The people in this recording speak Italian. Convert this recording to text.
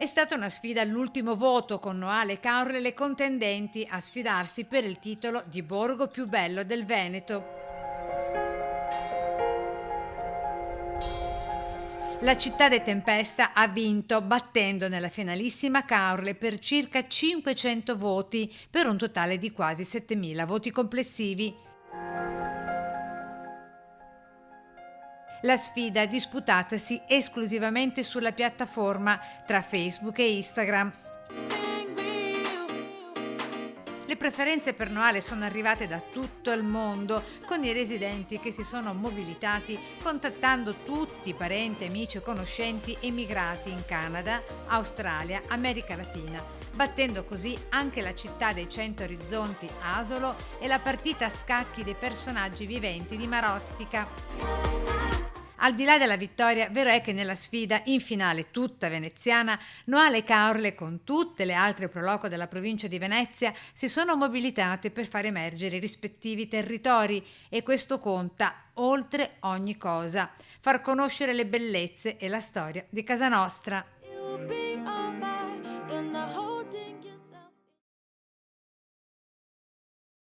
È stata una sfida all'ultimo voto, con Noale e Caorle le contendenti a sfidarsi per il titolo di borgo più bello del Veneto. La città de Tempesta ha vinto, battendo nella finalissima Caorle per circa 500 voti, per un totale di quasi 7.000 voti complessivi. La sfida è disputatasi esclusivamente sulla piattaforma tra Facebook e Instagram. Le preferenze per Noale sono arrivate da tutto il mondo, con i residenti che si sono mobilitati contattando tutti i parenti, amici e conoscenti emigrati in Canada, Australia, America Latina, battendo così anche la città dei 100 orizzonti Asolo e la partita a scacchi dei personaggi viventi di Marostica. Al di là della vittoria, vero è che nella sfida in finale tutta veneziana, Noale e Caorle, con tutte le altre pro loco della provincia di Venezia, si sono mobilitate per far emergere i rispettivi territori, e questo conta oltre ogni cosa: far conoscere le bellezze e la storia di casa nostra.